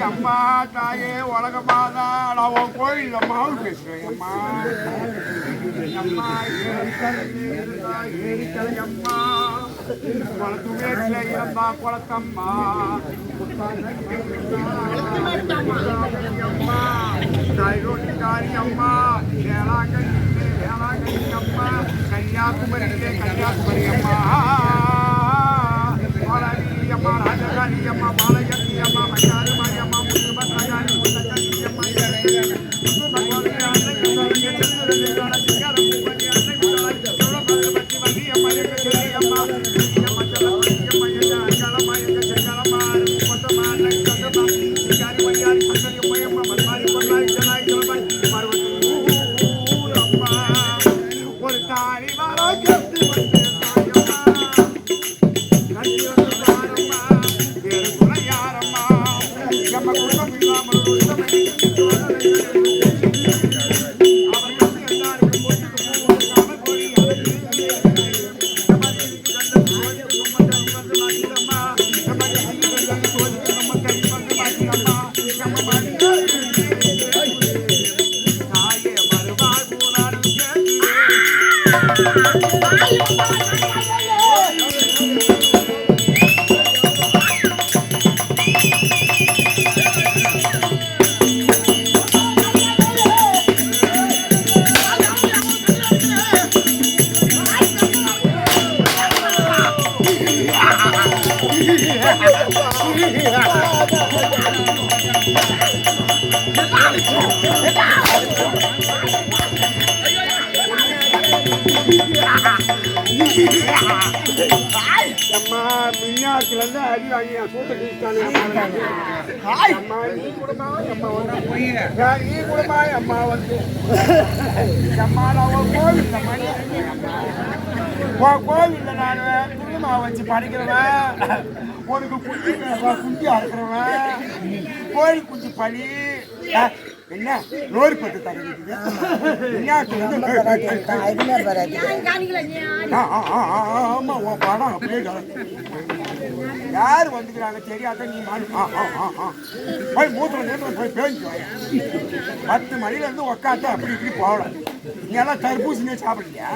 அம்மா தாயே உலகமாதா நான் உன் கோயில்ல மாவு பேசுறேன் அம்மா அம்மா ஏரிக்கலை அம்மா குளத்துமேட்டில இருந்தா குளத்தம்மா அம்மா தாய் ரோட்டிக்காரி அம்மா வேளாங்கண்ணி அம்மா கன்னியாகுமரியிலே கன்னியாகுமரி அம்மா பாலாஜி அம்மா ராஜகாரி அம்மா பாலகத்தி அம்மா மச்சாரி மாரி அம்மா முத்துபத்ரகாரி முத்தகாரி அம்மா ஒரு தாரி அம்மா மின்னாத்துல இருந்து அடி வாங்கி சூத்த அம்மா நீ கூடமா அம்மா நீ கூடமா அம்மா வந்து அம்மா நான் கோவில்ல நான் குருமா வச்சு படிக்கிறவன் உனக்கு குஞ்சு அறுக்கிறவன் கோயில் குஞ்சு பழி என்ன நோய் பட்டு தரீங்க ஆமா உன் படம் அப்படியே யார் வந்துக்கிறாங்க தெரியாத நீ போய் மூத்திரம் நேரத்தில் போய் பேஞ்சு 10 மணில இருந்து உக்காந்து அப்படி இப்படி போகலாம் நீ எல்லாம் தர்பூசணியே சாப்பிடலையா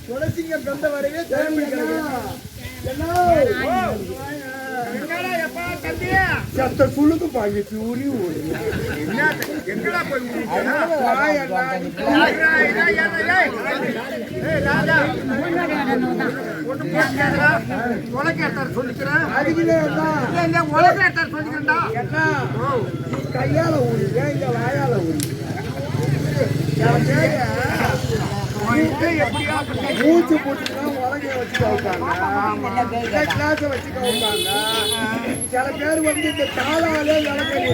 துளசிங்க பிறந்த வரையே சத்த சுழுக்கு பாங்க சூரி எங்கடா போய் உலகேட்டார் சொல்லிக்கிறேன் உலகேட்டார் சொல்லிக்கிறேன்டா கையால ஊருங்க இங்க வாயால ஊருங்க மூச்சு போட்டுதான் உலகைய வச்சு கவுப்பாங்க கிளாஸ வச்சு கவுப்பாங்க சில பேர் வந்து இந்த தாளாலே விளக்கறி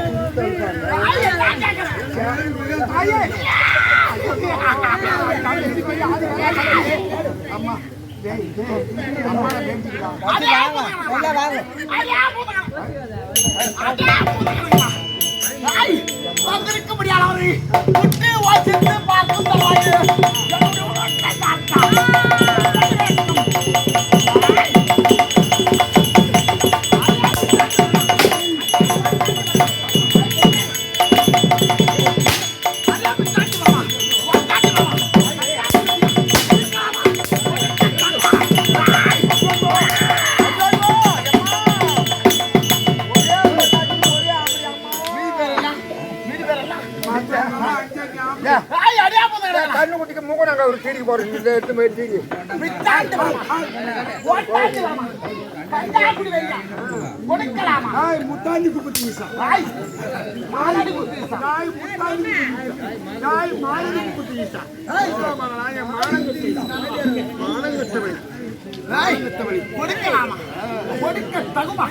அம்மா வந்திருக்க முடியாது கண்ணு குட்டிக்கு மூக்க நாங்க ஒரு சீடி போறோம் எடுத்து போய் சீடி முத்தாண்டி குப்பத்தி மாலடி குப்பத்தி கொடுக்கலாமா கொடுக்க தகுமா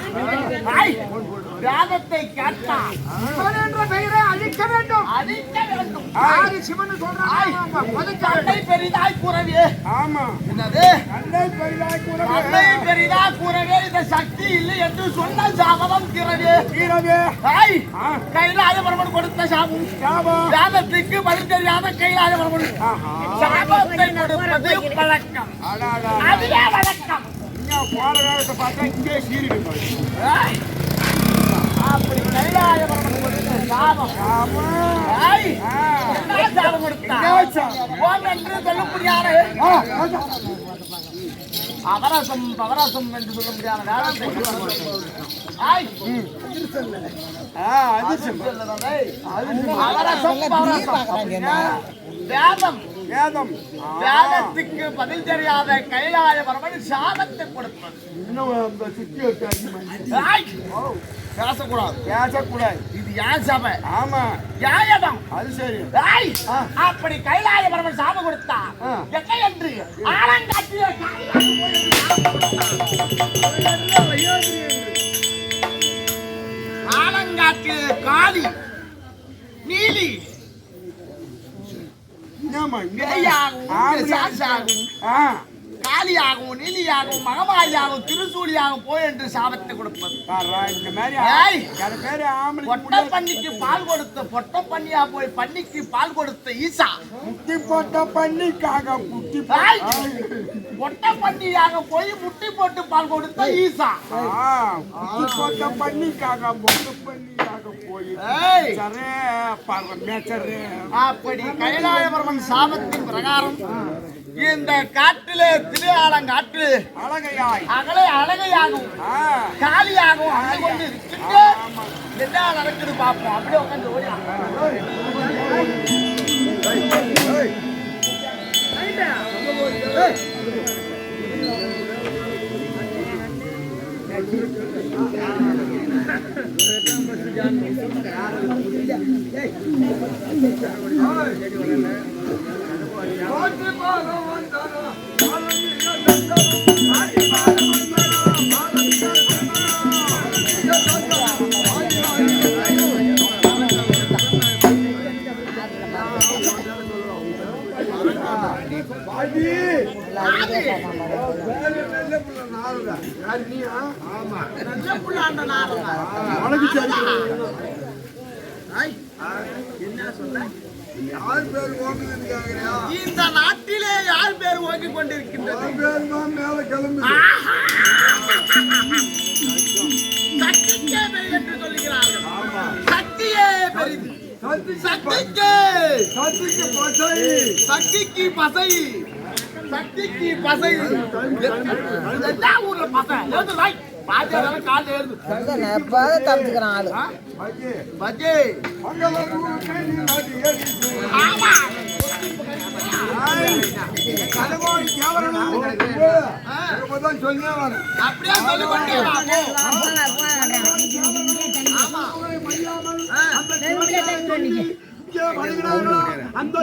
வேதத்தை கேட்டா என்ற பெயரை அழிக்க வேண்டும் சிவன் சொல்றாங்க பெரிதாய் கூறவே ஆமா என்னது அன்னை பெரிதா கூறவே இந்த சக்தி இல்லை என்று சொன்ன சாபம் கிரவே கைலாய பரமன் கொடுத்த சாபம் வேதத்துக்கு பதில் தெரியாத கைலாய பரமன் சாபத்தை கொடுப்பது பழக்கம் அதுவே வழக்கம் போற வேகத்தை பார்த்தா இங்கே சீரிடு அப்படி கைலாய பரமன் கொடுத்த சாபம் சாபம் கொடுத்தார் என்று சொல்ல முடியாது அவரசம் பவரசம் என்று சொல்ல முடியாத வேதம் வேதம் வேதத்துக்கு பதில் தெரியாத கைலாய பரமன் சாபத்தை கொடுப்பது இன்னும் சுத்தி பேசக்கூடாது பேசக்கூடாது இது யார் சபை ஆமா யாயதம் அது சரி அப்படி கைலாய பரமன் சாபம் கொடுத்தா என்ன என்று ஆலங்காட்டிய ஆலங்காட்டிய காளி நீலி காளியாகவும் நீலியாகவும் மகமாயாகவும் திருசூலியாகவும் போய் என்று சாபத்தை கொடுப்பது பொட்டை பண்ணிக்கு பால் கொடுத்த பொட்டை பண்ணியா போய் பண்ணிக்கு பால் கொடுத்த ஈசா முட்டி போட்ட பண்ணிக்காக பொட்டை பண்ணியாக போய் முட்டி போட்டு பால் கொடுத்த ஈசா முட்டி போட்ட பண்ணிக்காக பொட்டை பண்ணியாக போய் அப்படி கைலாயபரமன் சாபத்தின் பிரகாரம் இந்த காட்டிலே திருஆலங்காட்டு அழகையாகவும் காலியாகவும் அங்கு கொண்டு இருக்கின்ற என்ன நடக்குது பார்ப்போம். அப்படியே உட்காந்து ஓடி இந்த நாட்டிலே யார் பேர் ஓங்கிக் கொண்டிருக்கின்றது? சக்திக்கே பெரிய என்று சொல்லுகிறார்கள். சக்தியே பெரிது. சக்திக்கு பசை சக்திக்கு பசை எல்லா ஊர்ல பசை ஏது ரை பாஜக கால் ஏது நெப்பாக தப்பிச்சுக்கிறான் ஆளு பஜே ஆமா அப்படியே சொல்லி கொண்டே அந்த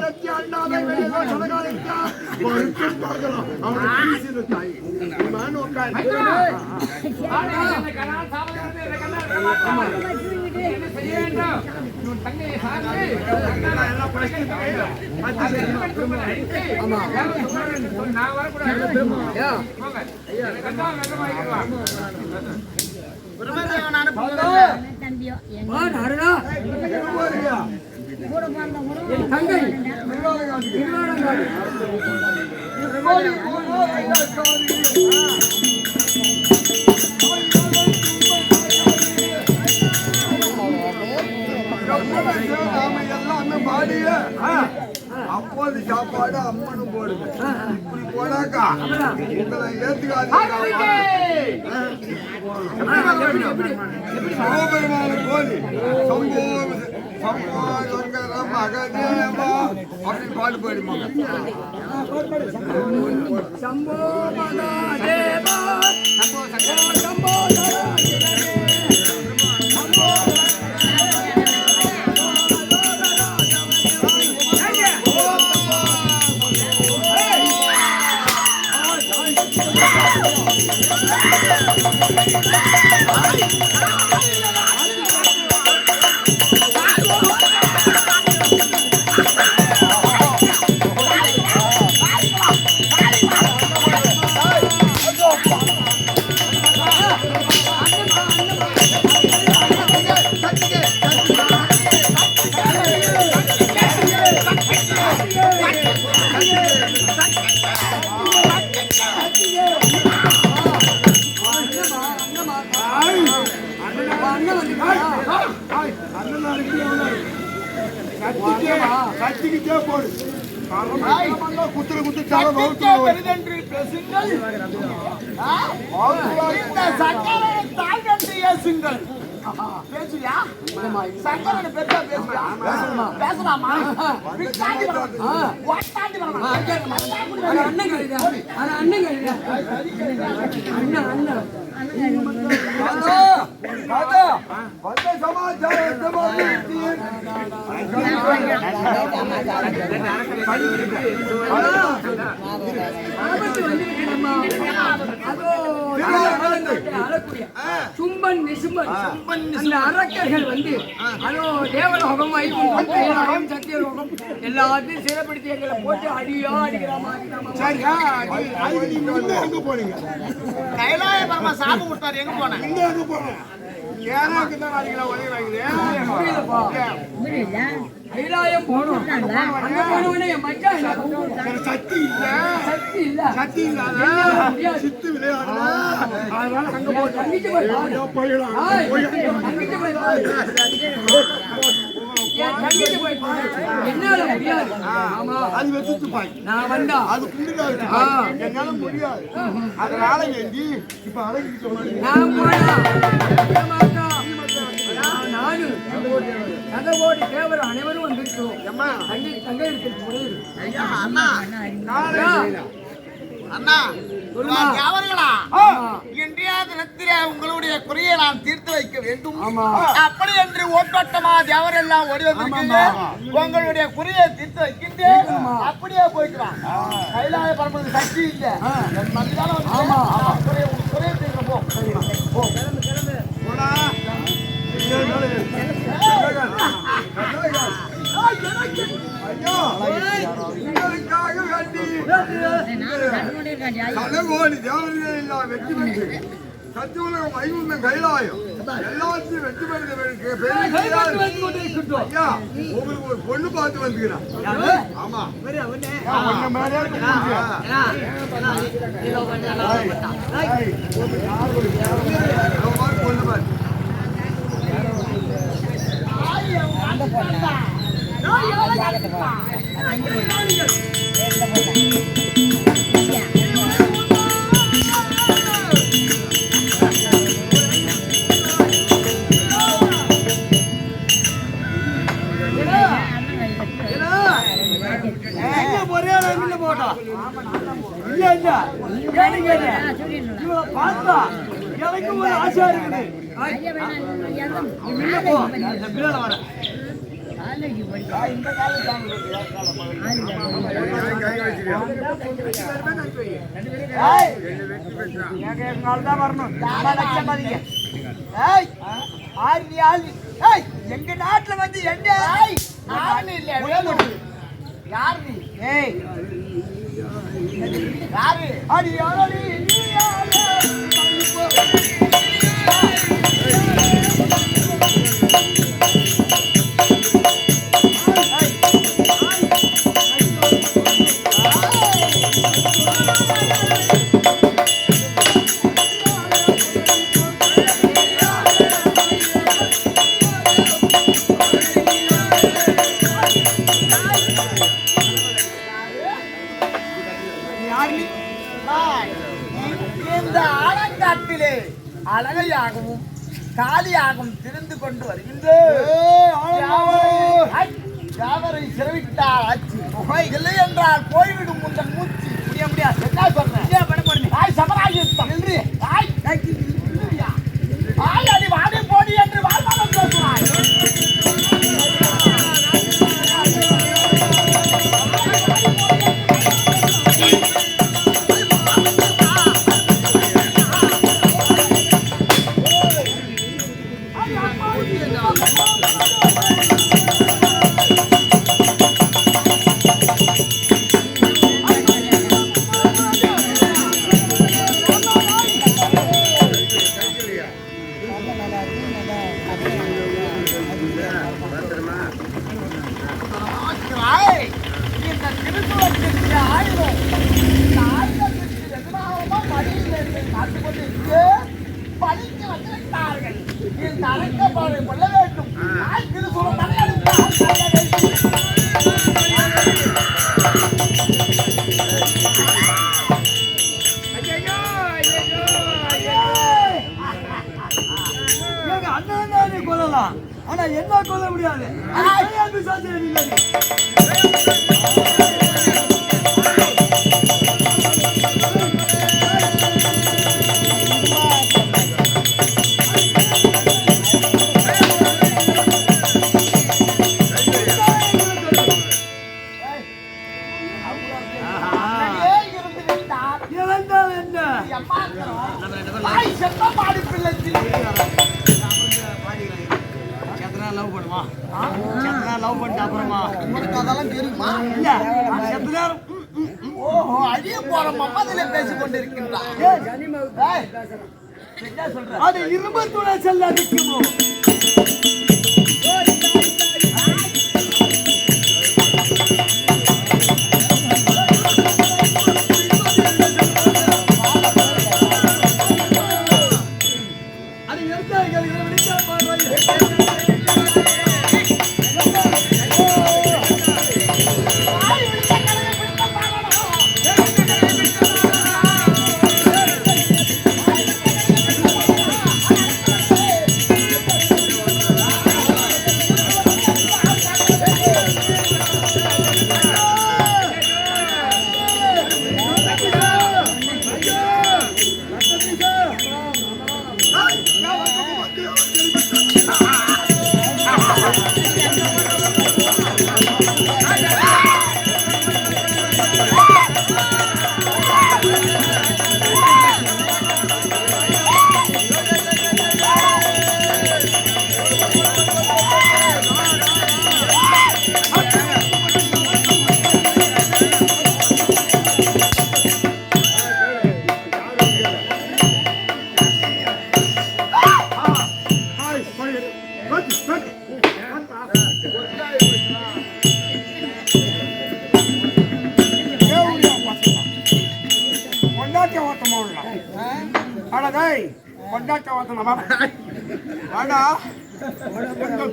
அப்போது சாப்பாடு அம்மனும் போடுங்க. இப்படி போனாக்கா உங்களை ஏத்துக்காது. சிவபெருமான கோயில் சம்போ சங்கர மகதேவா அப்படின்னு பாடு போயிடுமாங்க. சம்போ மகாதேவா சம்போ சம்போ கத்திக்கிட்டே போடு. குத்துற குத்து பெரிதென்று பேசுங்கள். இந்த சக்கரை தாழ்ந்து ஏசுங்கள். பேசுறியா? சக்கரை பெருசா பேசுறியா? பேசலாமா? பிச்சாண்டி வரமா? வாட்டாண்டி வரமா? அண்ணன் கழுதா அண்ணன் கழுதா அண்ணன் அண்ணன் வந்த சமாச்சாரத்தை சும்பன் நிசும்பன் அந்த அரக்கர்கள் வந்து அதோ தேவலோகம் வைகுண்டம் சத்தியலோகம் எல்லாத்தையும் சிறப்படுத்தி எங்களை போட்டு அடியோ அடிக்கிறாமா சரியா? அதுக்கு நீங்க வந்து எங்க போனீங்க? கைலாய பரமா சாபு கொடுத்தாரு. எங்க போன? இங்க எங்க போனேன்? ஏனாக்கு தான் நாளைக்கு உதவி வாங்குறேன். கைலாயம் போனோம். அங்க போனவனே என் மச்சான் சக்தி இல்ல, சக்தி இல்ல சக்தி இல்லாத சித்து விளையாடுல. அதனால அங்க போய் தங்கிட்டு போய் பாரு. போயிடலாம். தங்கிட்டு போய் பாரு. ஏன் தங்கிட்டு போய் பாரு. என்னால முடியாது. ஆமா அது வெச்சு பாய். நான் வந்தா அது குண்டுதா இருக்கு. என்னால முடியாது. அதனால ஏந்தி இப்ப அழகிட்டு சொன்னாங்க. நான் போனா நானு சதகோடி தேவர் அனைவரும் வந்திருக்கிறோம். தங்கை இருக்கிறது. அண்ணா அவர்களா இன்றைய தினத்தில உங்களுடைய குறையை நான் தீர்த்து வைக்க வேண்டும். அப்படி என்று ஓட்டோட்டமா தேவரெல்லாம் ஓடி வந்திருக்கீங்க. உங்களுடைய குறையை தீர்த்து வைக்கிட்டு அப்படியே போய்க்கலாம். கைலாய பரமனுக்கு சக்தி இல்லை. குறையை தீர்க்க போ. சதகோடி தேவர்களெல்லாம் வெற்றி பெற்று சத்தியுலகம் வைகுண்டம் கைலாயம் எல்லாத்தையும் வெற்றி பெறுகிறவர்களுக்கு ஐயா உங்களுக்கு ஒரு பொண்ணு பார்த்து வந்துக்கிறான். ஆமா பொண்ணு பார்த்து எனக்கு ஒரு ஆசை இருக்குது. எங்க நாட்டுல வந்து என்ன யாரு நீ? யாரு அடி யாரு? இந்த ஆலங்காட்டிலே அழகையாகவும் காலியாகவும் திரிந்து கொண்டு வருகின்ற சிறவிட்டால் ஆச்சு இல்லை என்றால் போய்விடும் உங்கள் மூச்சு முடியாது என்ன சொல்றேன் தாய் சமராஜித்தம் என்று தாய் தாய் அடி வாடி போடி என்று வாழ்வாளம் பேசுவாய் இந்த திருக்குறளுக்கு ஆயுதம் இந்த ஆயுதத்திற்கு எதிராக வழியில் காத்துக் கொண்டிருக்க பழிக்கு வந்துவிட்டார்கள் இந்த அழைக்கப்பாடு கொள்ள வேண்டும் திருக்குறள் அண்ணன் கொள்ளலாம் ஆனா என்ன கொல்ல முடியாது லவ் பண்ணுமா லவ் பண்ணிட்டு அப்புறமா உங்களுக்கு அதெல்லாம் தெரியுமா இல்ல ஓஹோ அழிய போற மம்மதிலே பேசிக் கொண்டிருக்கின்றான் அது இரும்பத்துணை செல்ல நிற்குமோ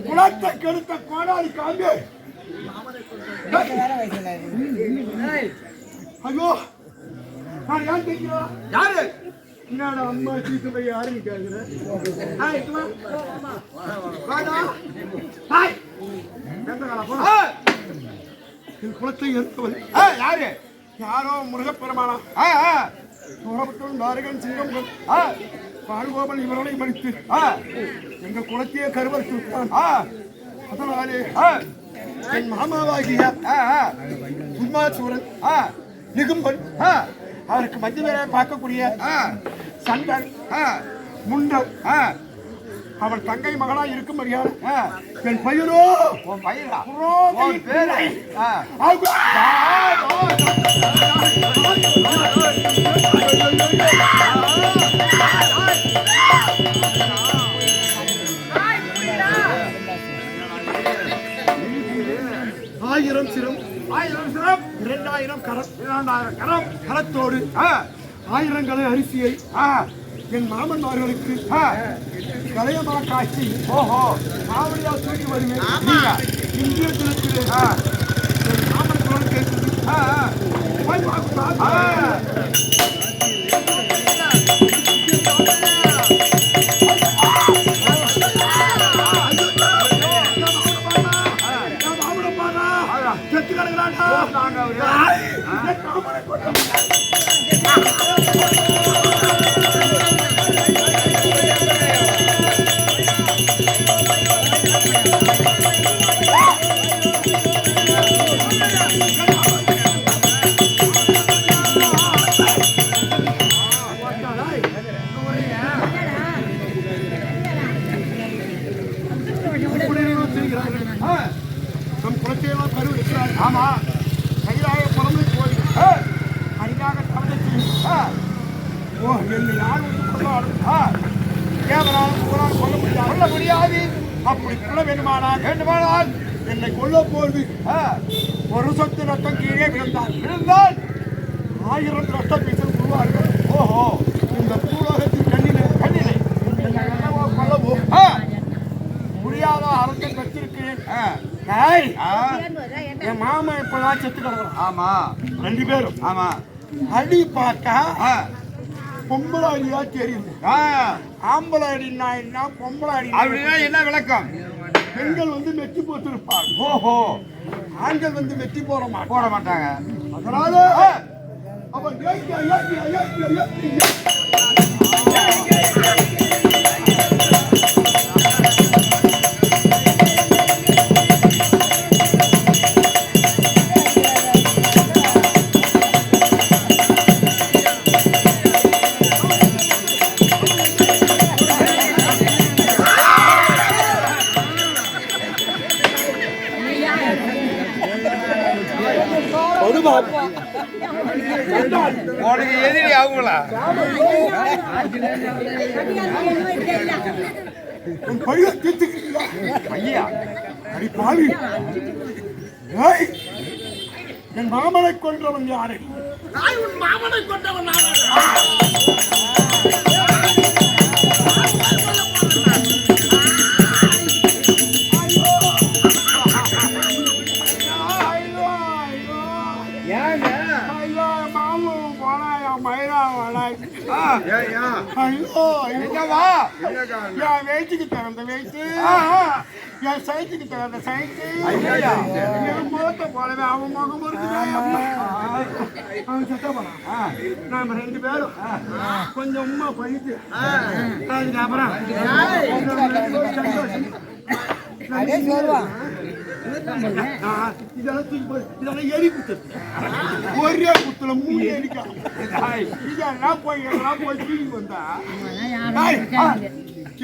குலத்தை கெடுத்த கோடாரி காம்பு ஐயோ நான் யார் கேட்கிறோம் யாரு என்னோட அம்மா சீட்டு போய் யாருன்னு கேட்கிறேன் குலத்தை எடுத்தவன் யாரு யாரோ முருகப்பெருமானம் நாரகன் சிங்கம் பால்கோபல் இவரோட படித்து எங்க குலத்தையே கருவறுத்து விட்டான் அதனாலே என் மாமாவாகிய உண்மாசூரன் நிகும்பன் அவருக்கு மத்திய பேரை பார்க்கக்கூடிய சண்டன் முண்டம் அவன் தங்கை மகனா இருக்கும்படியால் என் பையனோ பேரை ஆயிரம் சிரம் 2000 கரம் கரத்தோடு 1000 கலை அரிசியை என் மாமன்மார்களுக்கு கலையமா காட்சி காவடியா தூக்கி வருவேன் இந்திய தினத்திலே என் மாமன் கேட்குது போய் செத்து கிடக்குறாண்டா. நாங்க அவரு. என் மாமனை கொண்டவன். நம் குலத்தையெல்லாம் கரு வைக்கிறார்கள். ஆமா கைலாய பரமனை கோயில் அரிதாக தவணை ஓ என்னை யார் வந்து கொள்ளாடும் கேவலாலும் புகழால் கொல்ல முடியாது. அப்படி கொள்ள வேண்டுமானால் என்னை கொல்ல போது ஒரு சொத்து ரத்தம் கீழே விழுந்தால் 1000 ரத்த பீசல் உருவார்கள். ஓஹோ இந்த பூலோகத்தின் கண்ணிலை கொல்லவோ முடியாத அரசை பெற்றிருக்கிறேன். என் மாமன் இப்பதான் செத்து கிடக்குறான். ஆமா 2 பேரும். ஆமா அடி பார்த்தா பொம்பளை அடியா தெரியுது. ஆம்பளை அடினா என்ன பொம்பளை அடி அப்படின்னா என்ன விளக்கம்? பெண்கள் வந்து மெட்டி போட்டிருப்பாங்க. ஓஹோ ஆண்கள் வந்து மெட்டி போட மாட்டாங்க. போட மாட்டாங்க. அதனால அவன் உனக்கு எதிரி ஆகுங்களா? பையா தீர்த்துக்கிறீங்களா? ஐயா அடி பாவி, என் மாமனை கொன்றவன் யாரு? உன் மாமனை கொண்டவன் நான். என்னவா? என் வயிற்றுக்கு தகுந்த வயிற்று, என் சைட்டுக்கு தகுந்த சைட்டு, என் முகத்தை போலவே அவன் முகம் இருக்குது. அவன் செத்த போனான். நாம 2 பேரும் கொஞ்சம் உமா பண்ணிட்டு அதுக்கப்புறம் இதெல்லாம் எரி குத்து. ஒரே குத்துல 3 எரிக்கலாம். இதெல்லாம் போய் தூக்கி வந்தா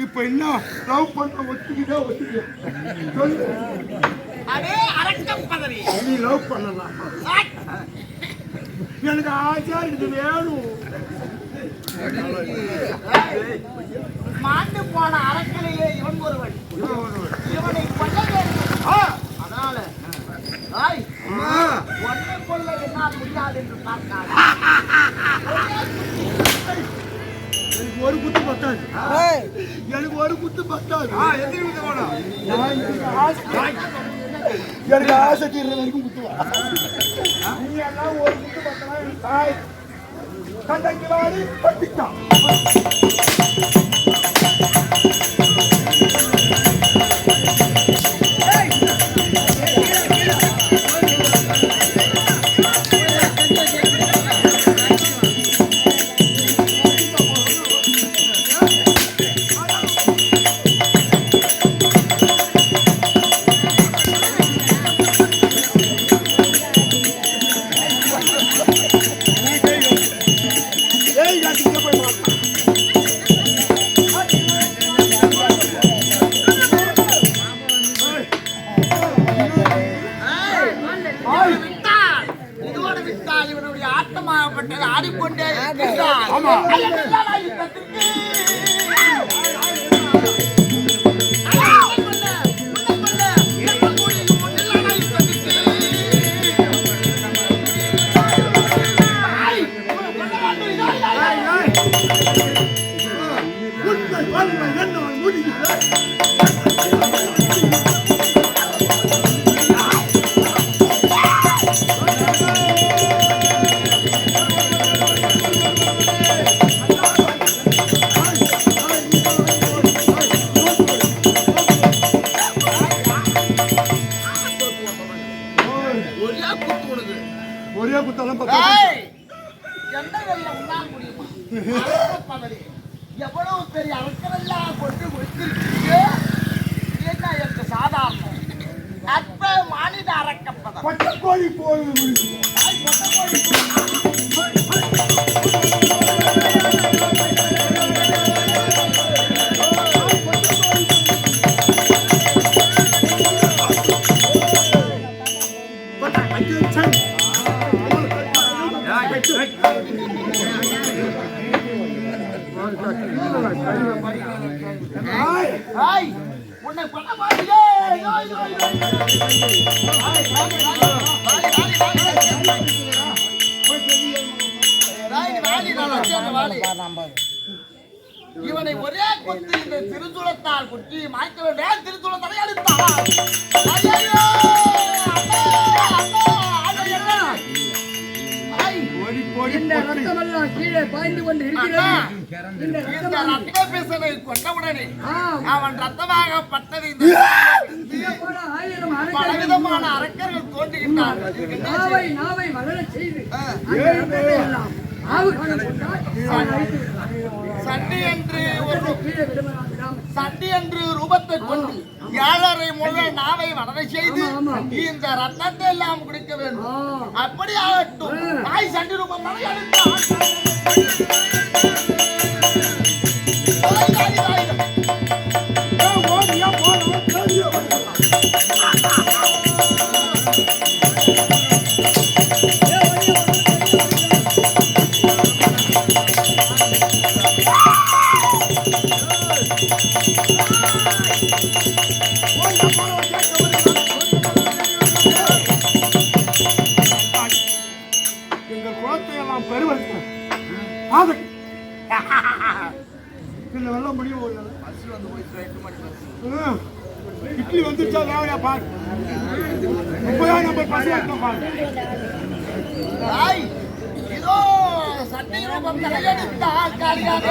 இப்ப என்ன லவ் பண்ண ஒத்துக்கிட்டே சொல்லு. அதே அரக்கம் பதவி. நீ லவ் பண்ணலாம். எனக்கு ஆசையா இது வேணும். மாண்டு போன அரக்கனிலே இவன் ஒருவன். இவனை கொல்ல வேண்டும். அதனால ஒன்றை கொல்ல என்னால் முடியாது என்று பார்த்தால் எனக்கு ஒரு குத்து பத்தாது. எனக்கு ஒரு குத்து பத்தாது. எதிரி குத்து வேணும். எனக்கு ஆசை தீர்ற வரைக்கும் குத்துவா. நீ எல்லாம் ஒரு குத்து பத்தலாம். தாய் கண்டைக்கு வாடி பட்டித்தான். இவனுடைய ஆட்டமாகப்பட்டது ஆடிக்கொண்டே இருக்கிறான். ஒரே குத்தலாம் ஏய், எந்த வெள்ள உண்ணால் முடியுமா? அரக்கப்பவரே, எவ்வளவு பெரிய அரக்கரெல்லாம் கொண்டு முடித்திருக்கீங்க. என்ன எனக்கு சாதாரணம் அற்ப மாநில அரக்கப்பதம். பச்சைக்கோழி போகுது. ஏய், உன்னை பண்ண மாட்டீங்க. இவனை ஒரே கொத்து இந்த திருச்சூலத்தால் குட்டி மாய்க்க வேண்டும். திருச்சூலத்தை எடுத்தார். இந்த ரத்தமெல்லாம் கீழே பாய்ந்து கொண்டு இருக்கிறது. இந்த ரத்த பேசலை கொண்டவுடனே அவன் ரத்தமாகப்பட்டது. பலவிதமான அரக்கர்கள் தோன்றுகின்றார்கள். நாவை மலரச் செய்து சண்டி என்று ரூபத்தை கொண்டு 7.5 முழ நாவை வளர செய்து இந்த ரத்தத்தை எல்லாம் குடிக்க வேண்டும். அப்படி ஆகட்டும். தாய் சண்டி ரூபம் வெள்ளம் முடியும். இட்லி வந்துச்சா வேலையா பாரு. இப்பதான் நம்ம பசி பாரு. இதோ சண்டை ரூபம் தலையெடுத்தால் காலியாக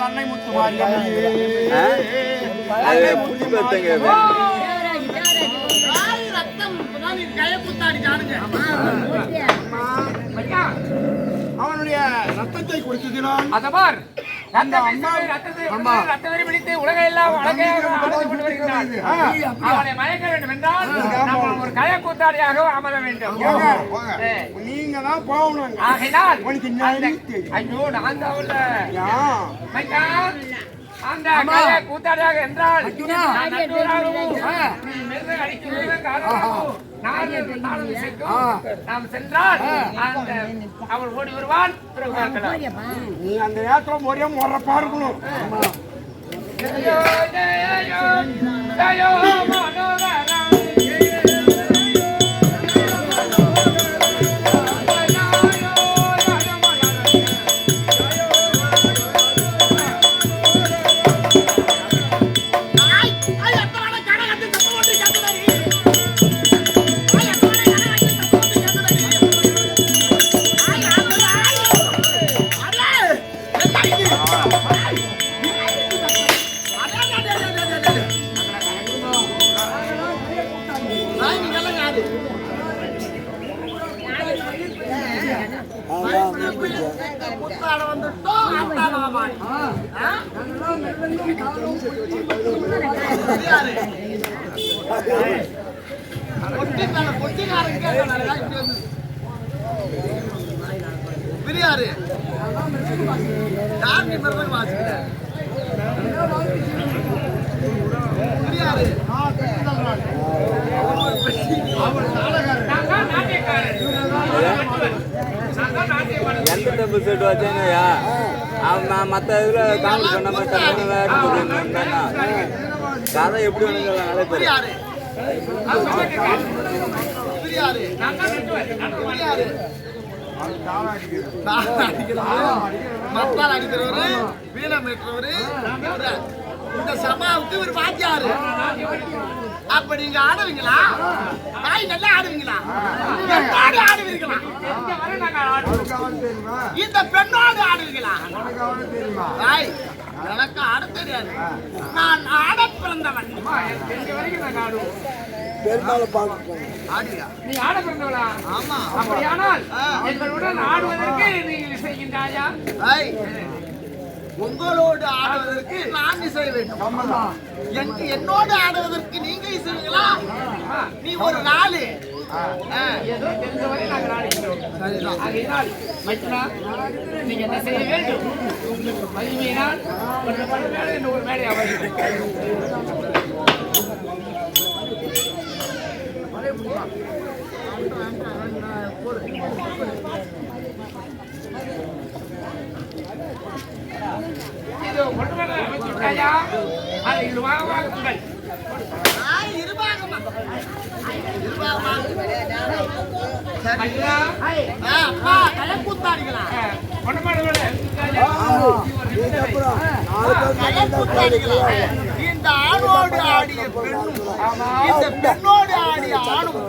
அன்னை முத்துமாரி அவனுடைய ரத்தத்தை குடித்ததினால் அதபார் ரத்தத்தை பிடித்து உலகெல்லாம் அழகாக ஆழ்ந்து கொண்டு வருகிறார். அவனை மயக்க வேண்டும் என்றால் ஒரு கலை கூத்தாடியாக அமர வேண்டும். நீங்க தான் போகணும். ஆகையினால் உனக்கு ஐயோ நான் தான் உள்ள ஏன்? மச்சான், அந்த கலை கூத்தாடியாக என்றால் நான் நடுவராகவும், நீ மிருதம் அடிக்கிறது காரணமாகவும், நானும் சேர்க்கும். நாம் சென்றால் அந்த அவள் ஓடி வருவான். பிறகு பார்க்கலாம். நீ அந்த நேரத்துல ஒரே முறப்பா இருக்கணும். ஜெயோ ஜெயோ ஜெயோ மனோகரா பிரியாரு யார் நீ மிருதம் வாசிக்கிற? பிரியாரு எந்த டெம்பிள் செட் வச்சேங்கய்யா அவன் மற்ற இதில் காமெடி பண்ண மாதிரி கதை எப்படி வேணுங்க நிறைய பேர் பிரியாரு பிரியாரு மத்தால் அடிக்கிறவரு, வீணை மீட்டுறவரு, இந்த சமாவுக்கு ஒரு வாத்தியாரு. அப்ப நீங்க ஆடுவீங்களா? தாய் நல்லா ஆடுவீங்களா? பெண்ணோடு ஆடுவீங்களா? இந்த பெண்ணோடு ஆடுவீங்களா? தாய் எனக்கு ஆட தெரியாது. நான் ஆட பிறந்தவன். நீ ஆட பிறந்தவளா? ஆமா. அப்படியானால் எங்களுடன் ஆடுவதற்கு நீங்கள் செய்கின்றாயா? உங்களோடு ஆடுவதற்கு நான் இசை வேண்டும். என்னோடு ஆடுவதற்கு நீங்க இசைவீங்களா? நீ ஒரு நாள் ஏதோ தெரிந்தவரை நாங்கள் ஆடுகிறோம். ஆகையினால் மைத்ரா, நீங்க என்ன செய்ய வேண்டும்? உங்களுக்கு மகிமையினால் ஒரு பல மேடை இன்னொரு மேடை அமைகிறது. இது கொண்டு வர அமைச்சிருக்காயா? அது இருவாகுங்கள். இந்த ஆணோடு ஆடிய பெண்ணும் இந்த பெண்ணோடு ஆடிய ஆணும்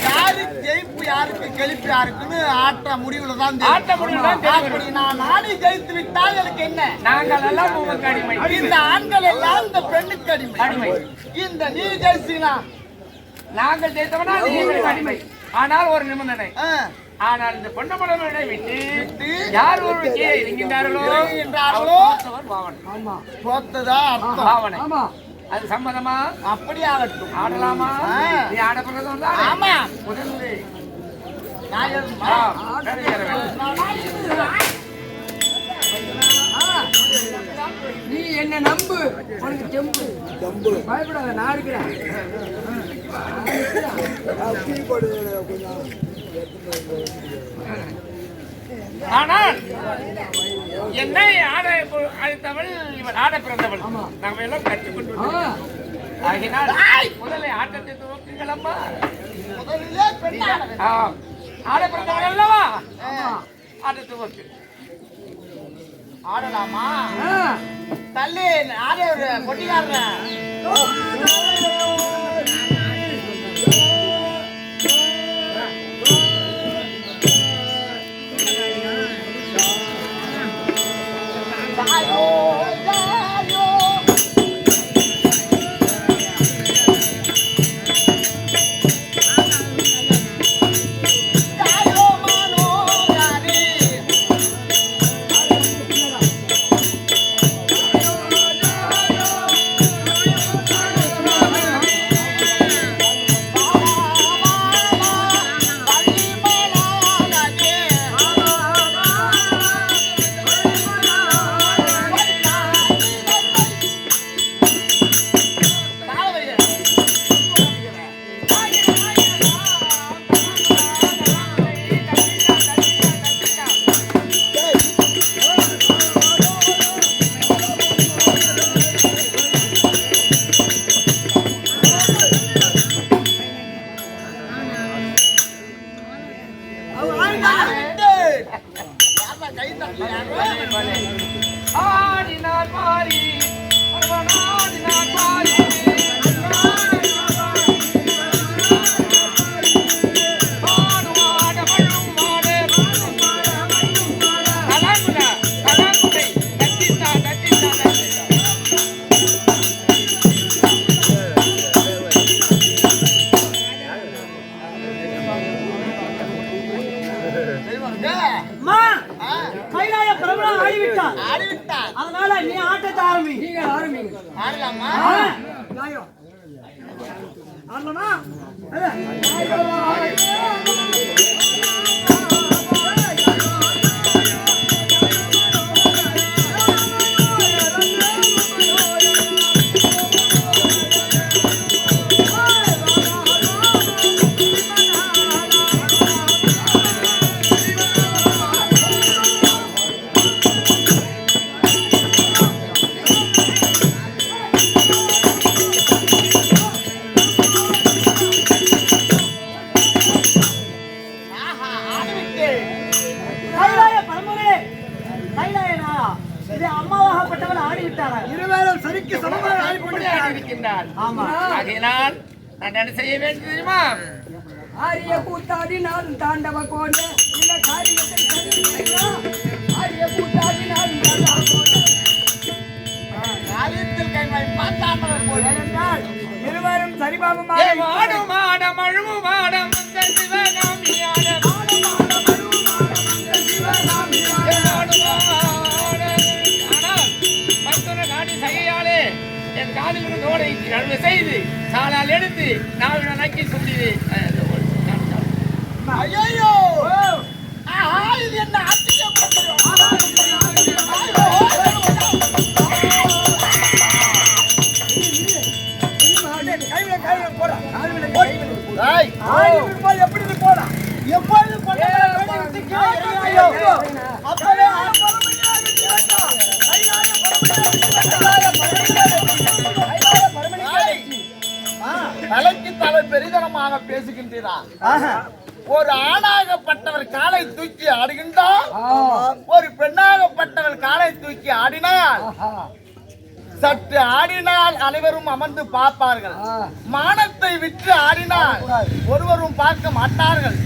யாரு ஜெயிப்பு யாருக்கு கெளிப்பு யாருக்குன்னு ஆட்ட முடிவுல தான் அப்படி நான் ஆடி ஜெயித்து விட்டால் எனக்கு என்ன? நாங்கள் எல்லாம் உங்களுக்கு அடிமை. இந்த ஆண்கள் எல்லாம் இந்த பெண்ணுக்கு அடிமை. இந்த நீ ஜெயிச்சீங்கன்னா நாங்கள் ஜெயித்தவனா நீங்கள் அடிமை. ஆனால் ஒரு நிபந்தனை. ஆனால் இந்த பொன்னமலை விட்டு யார் ஒரு கீழே இறங்கினார்களோ பாவனை. அது சம்மதமா? அப்படி ஆகட்டும். ஆடலாமா? நீ ஆட பிறகு ஆமா முதல்ல நீ என்ன நம்பு, உனக்கு தெம்பு பயப்படாத, நான் இருக்கிறேன். ஆனால் என்னை ஆட அழைத்தவள் இவள் ஆட பிறந்தவள். நாம எல்லாம் கற்றுக்கொண்டு ஆகினால் முதல்ல ஆட்டத்தை துவக்குங்கள் அம்மா. ஆட பிறந்தவள் அல்லவா? ஆட்டத்தை துவக்கு. ஆடலாமா? தள்ளி ஆட ஒரு பொட்டிக்காரன் ஆடிவிட்டார். ஆடிவிட்டார். அதனால நீ ஆட்டத்தை ஆரம்பி. நீங்க ஆரம்பிங்க. ஆடலாமா? நியாயம். ஆடலாமா? ஆஹா, ஆடிவிட்டேன். கைலாய பரம்பரே, கைலாய நாளா, இது அம்மாவாகப்பட்டவள் ஆடிவிட்டாரா? இருவேளம் சரிக்கு சமமாக ஆடி இப்படி கொண்டிருக்கிறார். ஆடியிருக்கின்றாள். ஆமா. ஆகையினால் நான் என்ன செய்ய வேண்டும் தெரியுமா? ஆரிய கூத்தாடி நாளும் தாண்டவ கோணே இந்த காரியத்தை செய்யுங்க. ஆரிய கூத்தாடி நாளும் தாண்டவ கோணே. காரியத்தில் கைமை பார்த்தாமல் போனால் இருவரும் சரிபாபம் ஏ வாடும் ஆடம் அழுவும் ஆடம் இந்த சிவகாமி ஆடம். ஏ வாடும் ஆடம். ஆனால் மற்றொரு நாடி சகையாலே என் காதில் இருந்து ஓடை நடுவு செய்து சாலால் எடுத்து நாவின நக்கி சுண்டிது. ஐயோ, ஆஹா, இது என்ன ஆச்சரியம். எப்படி நீ போலாம்? எப்பொழுது கொண்டவரை வெளியிட்டு கீழே இறங்கினாயோ, அப்பவே பரமணியாக திகழ்ந்தார். கைலாய தலைக்கு தலை பெரிதனமாக பேசுகின்றீரா? ஒரு ஆணாகப்பட்டவர் காலை தூக்கி ஆடுகின்றார், ஒரு பெண்ணாகப்பட்டவர் காலை தூக்கி ஆடினால் சற்று ஆடினால் அனைவரும் அமர்ந்து பார்ப்பார்கள். மானத்தை விற்று ஆடினால் ஒருவரும் பார்க்க மாட்டார்கள்.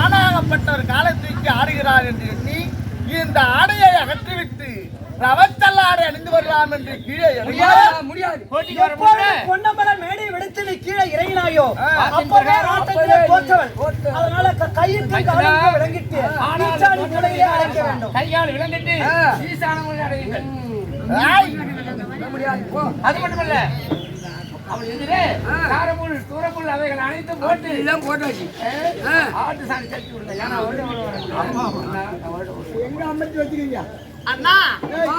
ஆணாகப்பட்டவர் காலை தூக்கி ஆடுகிறார் என்று எண்ணி இந்த ஆடையை அகற்றிவிட்டு ரவத்தல்லாடை அணிந்து வரலாம் என்று கீழே முடியாது. போட்டிக்கு வர முடியல. பொன்னம்பல மேடை விடுத்து நீ கீழே இறங்கினாயோ, அப்பவே ஆட்டத்திலே தோற்றவள். அதனால கையிட்டு காலுக்கு விளங்கிட்டு ஈசானி முறையிலே அடைக்க வேண்டும். கையால் விளங்கிட்டு ஈசான முறை அடையுங்கள். முடியாது. போ. அது மட்டுமல்ல, அவள் எதிரே காரமுள் தூரமுள் அவைகள் அனைத்தும் போட்டு எல்லாம் போட்டாச்சு. ஆட்டு சாணி தட்டி விடுங்க. ஏன்னா எங்க அமைச்சு வச்சுக்கீங்க? அண்ணா, ஆ,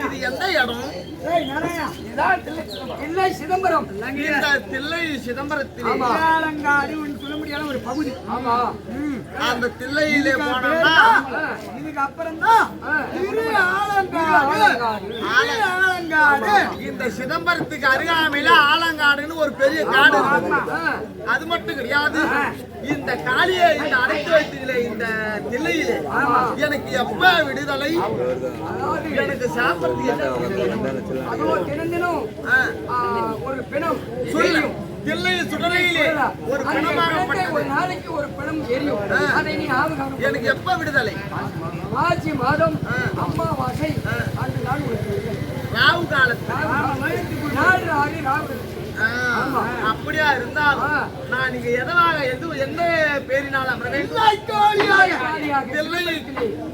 இது எந்த இடம்? ஏய் நாராயணா, இதுதான் தில்லை சிதம்பரம். இல்லை சிதம்பரம். இந்த தில்லை சிதம்பரத்திலே அலங்காடி ஒன்று சொல்ல முடியாத ஒரு பகுதி. ஆமா. அந்த தில்லையிலே போனோம்னா இதுக்கு அப்புறம் தான் திரு ஆலங்காடு. திரு ஆலங்காடு. இந்த சிதம்பரத்துக்கு அருகாமையில ஆலங்காடுன்னு ஒரு பெரிய காடு இருக்கு. அது மட்டும் கிடையாது, இந்த காளியை இந்த அடைத்து வைத்ததிலே இந்த தில்லையிலே எனக்கு எப்ப விடுதலை, எனக்கு சாப்பிடுறது என்ன? அதோ தினந்தினம் ஒரு பிணம் சொல்லு. எரியும். தில்லை சுடலையிலே ஒரு அந்த பிணமாகப்பட்ட பிணத்தை ஒரு நாளைக்கு ஒரு பிணம் எரியும். அதை நீ ஆவகாரம் எனக்கு எப்ப விடுதலை? மாசி மாதம் அம்மாவாசை அந்த நாள் உனக்கு விடுதலை. ராவு காலத்துல. நாள் ஆடி ராவு. அப்படியா இருந்தாலும் நான் இங்க எதனாக என்ன பேரினால் அமர்வேன்? தில்லை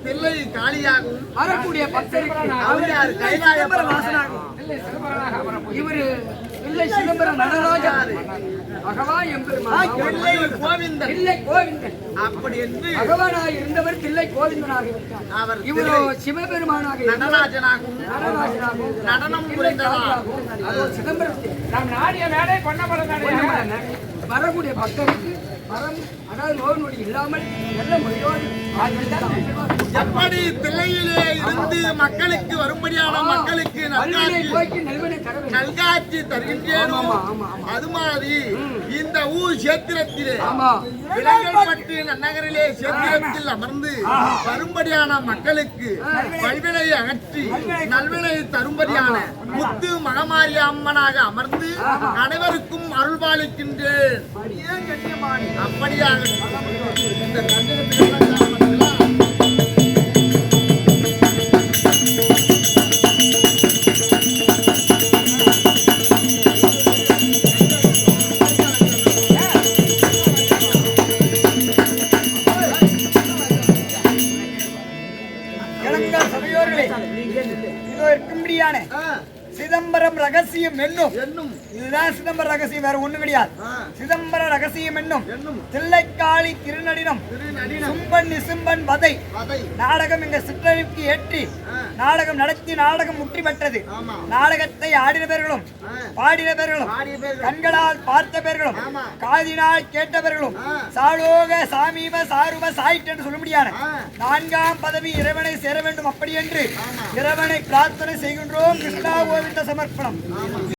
தில்லை காளியாகவும் வரக்கூடிய பக்தருக்கு அவர் யார்? கைலாய வாசனாகும். தில்லை சிதம்பரனாக அமரப் இவரு இல்லை சிதம்பரம் நடராஜன் பகவான் எம்பெருமான். தில்லை கோவிந்தன். தில்லை கோவிந்தன். அப்படி என்று பகவானாக இருந்தவர் தில்லை கோவிந்தனாக விட்டார். அவர் இவரோ சிவபெருமானாக இருந்தவர் நடராஜனாகவும் நடராஜனாகவும் நடனம் தில்லை புரிந்ததா? காளியாகவும் அதோ சிதம்பரத்தில் நாம் நாடிய மேடை பொன்னம்பல மேடை. வரக்கூடிய பக்தருக்கு வரம், அதாவது நோய் நொடி இல்லாமல் நல்ல முறையோடு எப்படி தில்லையிலே இருந்து மக்களுக்கு வரும்படியான மக்களுக்கு வல்வினை போக்கி நல்வினை தர வேண்டும். நல்காட்சி தருகின்றேனோ, ஆமா, ஆமா, ஆமா. அது மாதிரி இந்த ஊர் சேத்திரத்திலே ஆமா. விலங்கல்பட்டு நன்னகரிலே சேத்திரத்தில் அமர்ந்து வரும்படியான மக்களுக்கு வல்வினை அகற்றி நல்வினை தரும்படியான முத்து மகமாரி அம்மனாக அமர்ந்து அனைவருக்கும் அருள்பாலிக்கின்றேன். அப்படியாக இந்த இளங்கா சபையோர்கள் சிதம்பரம் ரகசியம் என்னும் இதுதான் சிதம்பரம் ரகசியம், வேற ஒண்ணு கிடையாது. சிதம்பர ரகசியம் என்னும் தில்லைக்காளி திருநடினம் சும்பன் நிசும்பன் வதை நாடகம் எங்க சிற்றறிவுக்கு ஏற்றி நாடகம் நடத்தி நாடகம் முற்றி பெற்றது. நாடகத்தை ஆடினவர்களும் பாடினவர்களும் கண்களால் பார்த்தவர்களும் காதினால் கேட்டவர்களும் சாலோக சாமீப சாருப சாயிட்டு என்று சொல்ல முடியாது. 4ஆம் பதவி இறைவனை சேர வேண்டும். அப்படி என்று இறைவனை பிரார்த்தனை செய்கின்றோம். கிருஷ்ணா கோவிந்த சமர்ப்பணம்.